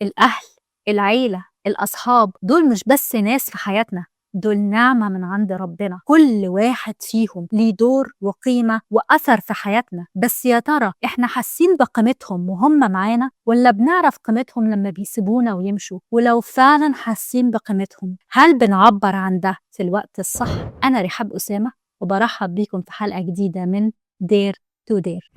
الأهل، العيلة، الأصحاب، دول مش بس ناس في حياتنا، دول نعمة من عند ربنا. كل واحد فيهم ليه دور وقيمة وأثر في حياتنا. بس يا ترى إحنا حاسين بقيمتهم وهم معانا، ولا بنعرف قيمتهم لما بيسيبونا ويمشوا؟ ولو فعلا حاسين بقيمتهم، هل بنعبر عن ده في الوقت الصح؟ أنا رحاب أسامة، وبرحب بيكم في حلقة جديدة من دير تو دير.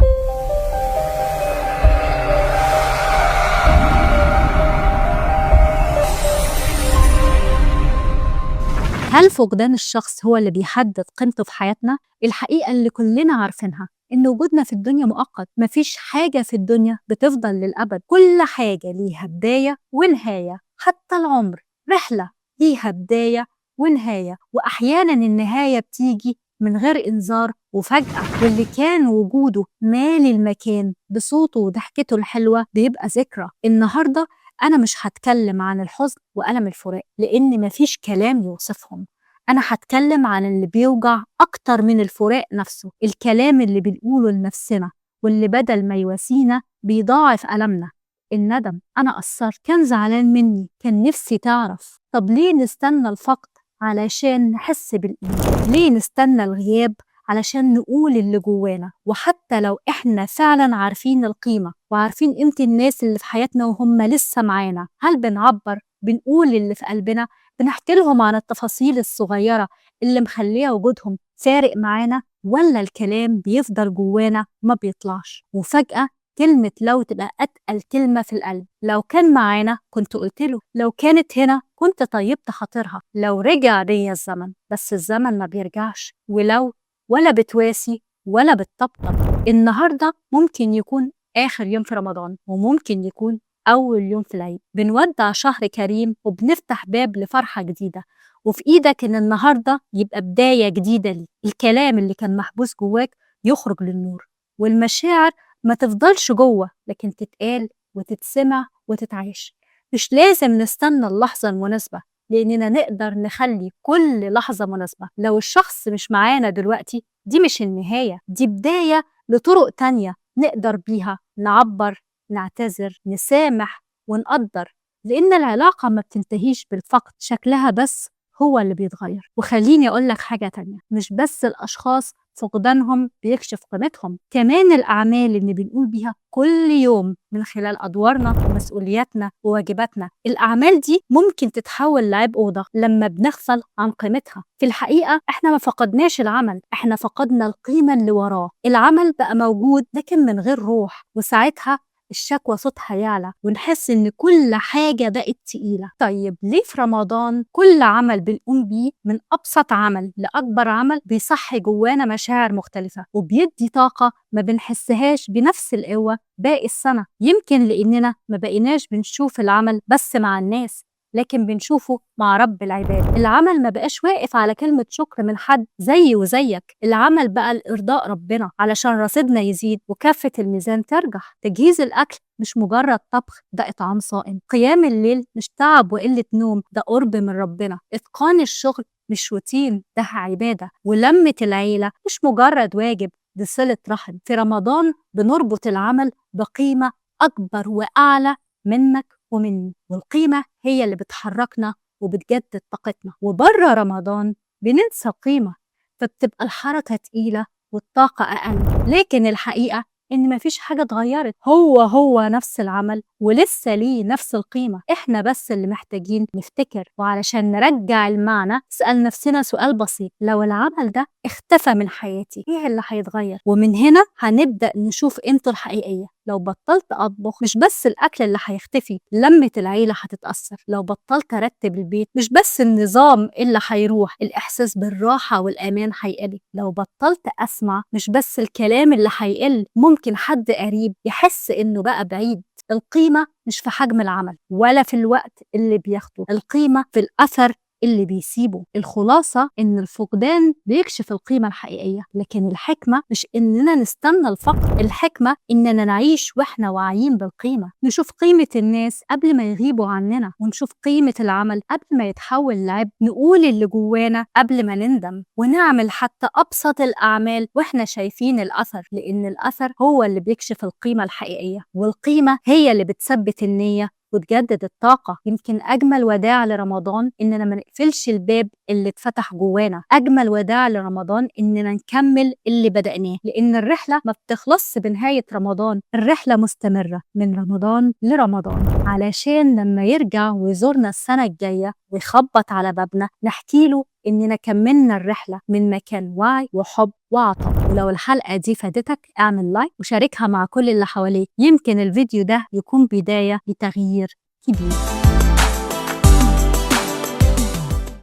هل فقدان الشخص هو اللي بيحدد قيمته في حياتنا؟ الحقيقة اللي كلنا عارفينها إن وجودنا في الدنيا مؤقت. مفيش حاجة في الدنيا بتفضل للأبد، كل حاجة ليها بداية ونهاية. حتى العمر رحلة ليها بداية ونهاية، وأحيانا النهاية بتيجي من غير إنذار وفجأة، واللي كان وجوده مالي المكان بصوته وضحكته الحلوة بيبقى ذكرى. النهاردة أنا مش هتكلم عن الحزن وألم الفراق، لأن مفيش كلام يوصفهم. أنا هتكلم عن اللي بيوجع أكتر من الفراق نفسه، الكلام اللي بنقوله لنفسنا واللي بدل ما يواسينا بيضاعف ألمنا. الندم، أنا قصرت، كان زعلان مني، كان نفسي تعرف. طب ليه نستنى الفقد علشان نحس بالإيمان؟ ليه نستنى الغياب علشان نقول اللي جوانا؟ وحتى لو إحنا فعلا عارفين القيمة وعارفين قيمة الناس اللي في حياتنا وهم لسه معانا، هل بنعبر؟ بنقول اللي في قلبنا؟ بنحكي لهم عن التفاصيل الصغيرة اللي مخليه وجودهم فارق معانا؟ ولا الكلام بيفضل جوانا ما بيطلعش؟ وفجأة كلمة لو تبقى أتقل كلمة في القلب. لو كان معانا كنت قلتله، لو كانت هنا كنت طيبت خاطرها، لو رجع بيا الزمن. بس الزمن ما بيرجعش، ولو ولا بتواسي ولا بتطبطب. النهاردة ممكن يكون آخر يوم في رمضان، وممكن يكون أول يوم في العيد. بنودع شهر كريم وبنفتح باب لفرحة جديدة، وفي إيدك إن النهاردة يبقى بداية جديدة لي. الكلام اللي كان محبوس جواك يخرج للنور، والمشاعر ما تفضلش جوه، لكن تتقال وتتسمع وتتعايش. مش لازم نستنى اللحظة المناسبة، لأننا نقدر نخلي كل لحظة مناسبة. لو الشخص مش معانا دلوقتي، دي مش النهاية، دي بداية لطرق تانية نقدر بيها نعبر، نعتذر، نسامح ونقدر. لأن العلاقة ما بتنتهيش بالفقد، شكلها بس هو اللي بيتغير. وخليني أقول لك حاجة تانية، مش بس الأشخاص فقدانهم بيكشف قيمتهم، كمان الأعمال اللي بنقول بيها كل يوم من خلال أدوارنا ومسؤولياتنا وواجباتنا. الأعمال دي ممكن تتحول لعبء وضغط لما بنغفل عن قيمتها. في الحقيقة احنا ما فقدناش العمل، احنا فقدنا القيمة اللي وراه. العمل بقى موجود لكن من غير روح، وساعتها الشكوى صوتها يعلى ونحس إن كل حاجة بقت تقيلة. طيب ليه في رمضان كل عمل بنقوم بيه من أبسط عمل لأكبر عمل بيصحي جوانا مشاعر مختلفة وبيدي طاقة ما بنحسهاش بنفس القوة باقي السنة؟ يمكن لأننا ما بقيناش بنشوف العمل بس مع الناس، لكن بنشوفه مع رب العباد. العمل ما بقاش واقف على كلمة شكر من حد زي وزيك، العمل بقى لإرضاء ربنا علشان رصيدنا يزيد وكفة الميزان ترجح. تجهيز الأكل مش مجرد طبخ، ده إطعام صائم. قيام الليل مش تعب وقلة نوم، ده قرب من ربنا. إتقان الشغل مش روتين، ده عبادة. ولمة العيلة مش مجرد واجب، دي صلة رحم. في رمضان بنربط العمل بقيمة أكبر وأعلى منك ومني، والقيمة هي اللي بتحركنا وبتجدد طاقتنا. وبره رمضان بننسى القيمة، فبتبقى الحركة تقيلة والطاقة أقل. لكن الحقيقة إن مفيش حاجة اتغيرت، هو نفس العمل ولسه ليه نفس القيمة. إحنا بس اللي محتاجين نفتكر، وعلشان نرجع المعنى اسأل نفسنا سؤال بسيط: لو العمل ده اختفى من حياتي، إيه اللي هيتغير؟ ومن هنا هنبدأ نشوف قيمته الحقيقية. لو بطلت أطبخ، مش بس الأكل اللي هيختفي، لمة العيلة هتتأثر. لو بطلت أرتب البيت، مش بس النظام اللي هيروح، الإحساس بالراحة والأمان هيقل. لو بطلت أسمع، مش بس الكلام اللي هيقل، ممكن حد قريب يحس إنه بقى بعيد. القيمة مش في حجم العمل ولا في الوقت اللي بياخده، القيمة في الأثر اللي بيسيبه. الخلاصة إن الفقدان بيكشف القيمة الحقيقية، لكن الحكمة مش إننا نستنى الفقد، الحكمة إننا نعيش وإحنا واعيين بالقيمة. نشوف قيمة الناس قبل ما يغيبوا عننا، ونشوف قيمة العمل قبل ما يتحول لعبء، نقول اللي جوانا قبل ما نندم، ونعمل حتى أبسط الأعمال وإحنا شايفين الأثر، لأن الأثر هو اللي بيكشف القيمة الحقيقية، والقيمة هي اللي بتثبت النية وتجدد الطاقة. يمكن أجمل وداع لرمضان إننا ما نقفلش الباب اللي اتفتح جوانا، أجمل وداع لرمضان إننا نكمل اللي بدأناه، لأن الرحلة ما بتخلصش بنهاية رمضان، الرحلة مستمرة من رمضان لرمضان، علشان لما يرجع ويزورنا السنة الجاية ويخبط على بابنا نحكي له إننا كملنا الرحلة من مكان وعي وحب وعطاء. ولو الحلقة دي فادتك اعمل لايك وشاركها مع كل اللي حواليك، يمكن الفيديو ده يكون بداية لتغيير كبير.